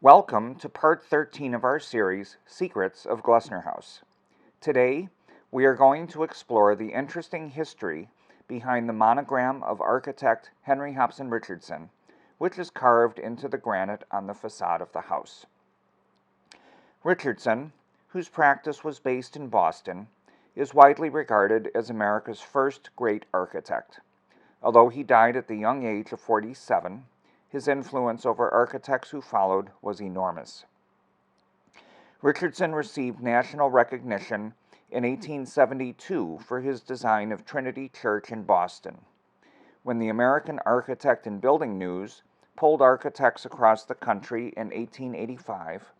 Welcome to part 13 of our series, Secrets of Glessner House. Today, we are going to explore the interesting history behind the monogram of architect Henry Hobson Richardson, which is carved into the granite on the facade of the house. Richardson, whose practice was based in Boston, is widely regarded as America's first great architect. Although he died at the young age of 47, his influence over architects who followed was enormous. Richardson received national recognition in 1872 for his design of Trinity Church in Boston. When the American Architect and Building News polled architects across the country in 1885,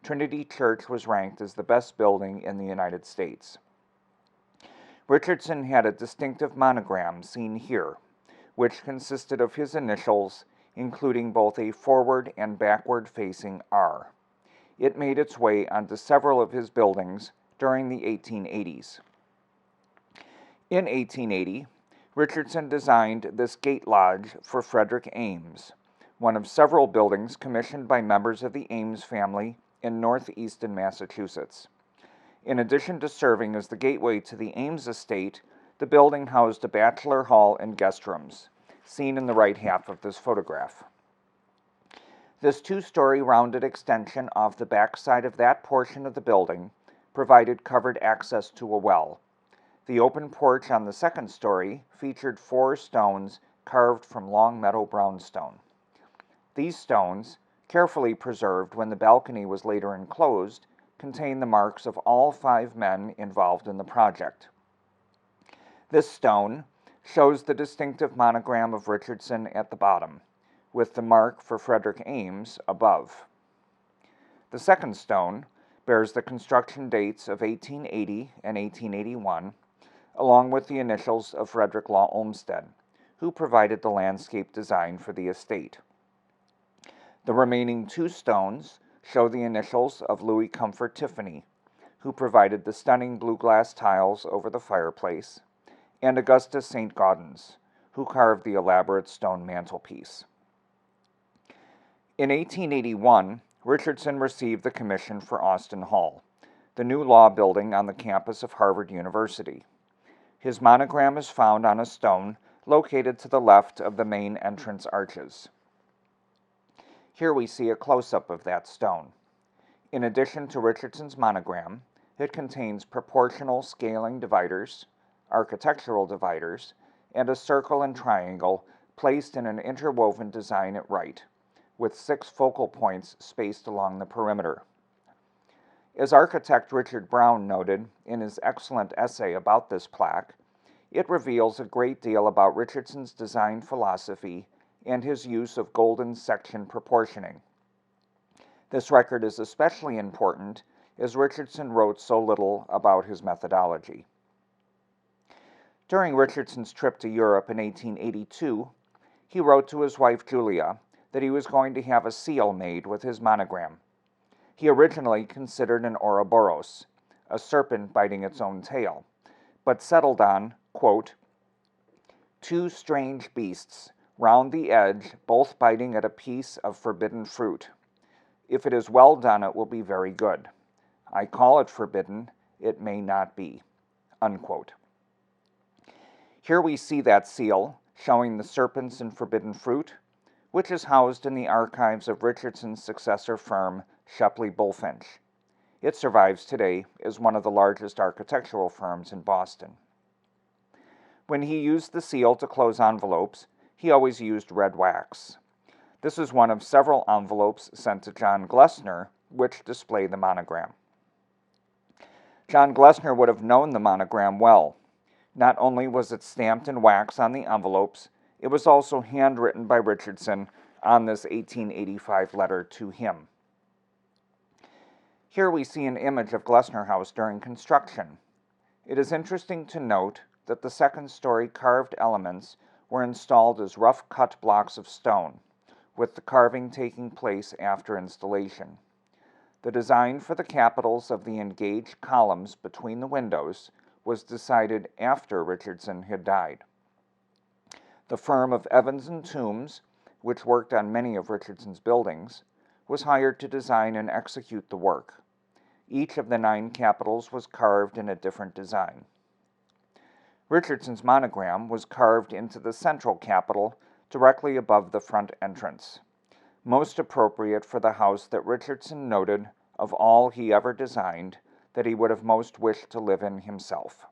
Trinity Church was ranked as the best building in the United States. Richardson had a distinctive monogram seen here, which consisted of his initials, including both a forward and backward-facing R. It made its way onto several of his buildings during the 1880s. In 1880, Richardson designed this gate lodge for Frederick Ames, one of several buildings commissioned by members of the Ames family in northeastern Massachusetts. In addition to serving as the gateway to the Ames estate, the building housed a bachelor hall and guest rooms, seen in the right half of this photograph. This two-story rounded extension off the back side of that portion of the building provided covered access to a well. The open porch on the second story featured 4 stones carved from long meadow brownstone. These stones, carefully preserved when the balcony was later enclosed, contain the marks of all 5 men involved in the project. This stone shows the distinctive monogram of Richardson at the bottom, with the mark for Frederick Ames above. The second stone bears the construction dates of 1880 and 1881, along with the initials of Frederick Law Olmsted, who provided the landscape design for the estate. The remaining 2 stones show the initials of Louis Comfort Tiffany, who provided the stunning blue glass tiles over the fireplace, and Augustus St. Gaudens, who carved the elaborate stone mantelpiece. In 1881, Richardson received the commission for Austin Hall, the new law building on the campus of Harvard University. His monogram is found on a stone located to the left of the main entrance arches. Here we see a close-up of that stone. In addition to Richardson's monogram, it contains proportional scaling dividers, architectural dividers, and a circle and triangle placed in an interwoven design at right, with 6 focal points spaced along the perimeter. As architect Richard Brown noted in his excellent essay about this plaque, it reveals a great deal about Richardson's design philosophy and his use of golden section proportioning. This record is especially important as Richardson wrote so little about his methodology. During Richardson's trip to Europe in 1882, he wrote to his wife Julia that he was going to have a seal made with his monogram. He originally considered an Ouroboros, a serpent biting its own tail, but settled on, quote, 2 strange beasts, round the edge, both biting at a piece of forbidden fruit. If it is well done, it will be very good. I call it forbidden, it may not be, unquote. Here we see that seal, showing the serpents and forbidden fruit, which is housed in the archives of Richardson's successor firm, Shepley Bulfinch. It survives today as one of the largest architectural firms in Boston. When he used the seal to close envelopes, he always used red wax. This is one of several envelopes sent to John Glessner, which display the monogram. John Glessner would have known the monogram well. Not only was it stamped in wax on the envelopes, it was also handwritten by Richardson on this 1885 letter to him. Here we see an image of Glessner House during construction. It is interesting to note that the second-story carved elements were installed as rough-cut blocks of stone, with the carving taking place after installation. The design for the capitals of the engaged columns between the windows was decided after Richardson had died. The firm of Evans and Toombs, which worked on many of Richardson's buildings, was hired to design and execute the work. Each of the 9 capitals was carved in a different design. Richardson's monogram was carved into the central capital directly above the front entrance, most appropriate for the house that Richardson noted of all he ever designed that he would have most wished to live in himself.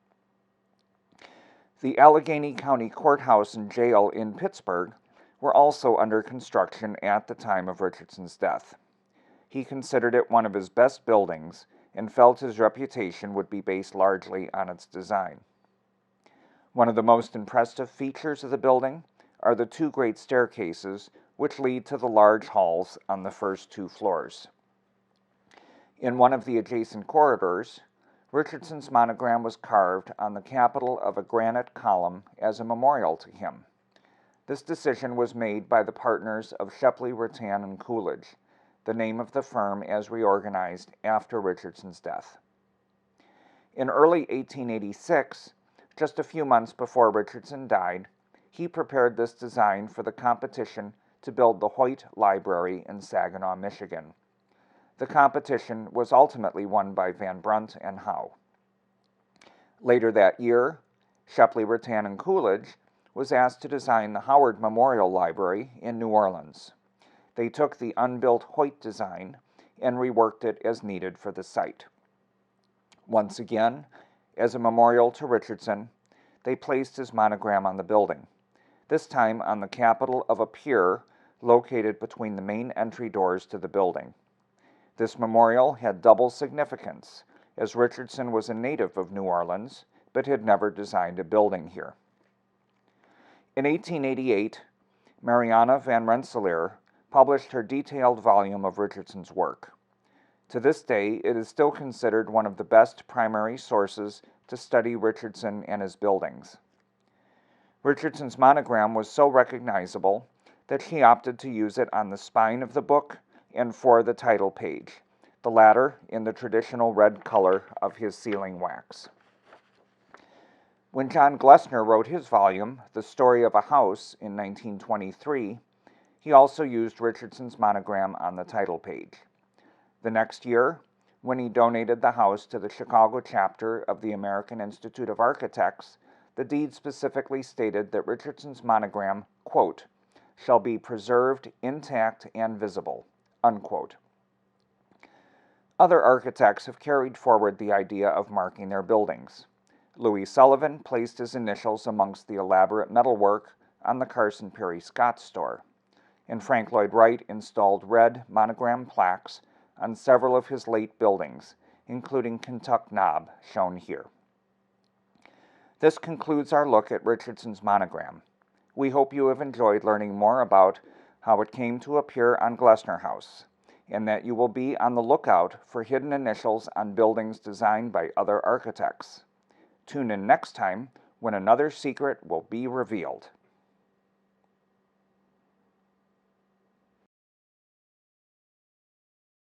The Allegheny County Courthouse and Jail in Pittsburgh were also under construction at the time of Richardson's death. He considered it one of his best buildings and felt his reputation would be based largely on its design. One of the most impressive features of the building are the 2 great staircases which lead to the large halls on the first 2 floors. In one of the adjacent corridors, Richardson's monogram was carved on the capital of a granite column as a memorial to him. This decision was made by the partners of Shepley, Rattan, and Coolidge, the name of the firm as reorganized after Richardson's death. In early 1886, just a few months before Richardson died, he prepared this design for the competition to build the Hoyt Library in Saginaw, Michigan. The competition was ultimately won by Van Brunt and Howe. Later that year, Shepley, Rattan, and Coolidge was asked to design the Howard Memorial Library in New Orleans. They took the unbuilt Hoyt design and reworked it as needed for the site. Once again, as a memorial to Richardson, they placed his monogram on the building, this time on the capital of a pier located between the main entry doors to the building. This memorial had double significance, as Richardson was a native of New Orleans, but had never designed a building here. In 1888, Mariana van Rensselaer published her detailed volume of Richardson's work. To this day, it is still considered one of the best primary sources to study Richardson and his buildings. Richardson's monogram was so recognizable that she opted to use it on the spine of the book and for the title page, the latter in the traditional red color of his sealing wax. When John Glessner wrote his volume, The Story of a House, in 1923, he also used Richardson's monogram on the title page. The next year, when he donated the house to the Chicago chapter of the American Institute of Architects, the deed specifically stated that Richardson's monogram, quote, shall be preserved intact and visible, unquote. Other architects have carried forward the idea of marking their buildings. Louis Sullivan placed his initials amongst the elaborate metalwork on the Carson Perry Scott store, and Frank Lloyd Wright installed red monogram plaques on several of his late buildings, including Kentuck Knob, shown here. This concludes our look at Richardson's monogram. We hope you have enjoyed learning more about how it came to appear on Glessner House, and that you will be on the lookout for hidden initials on buildings designed by other architects. Tune in next time when another secret will be revealed.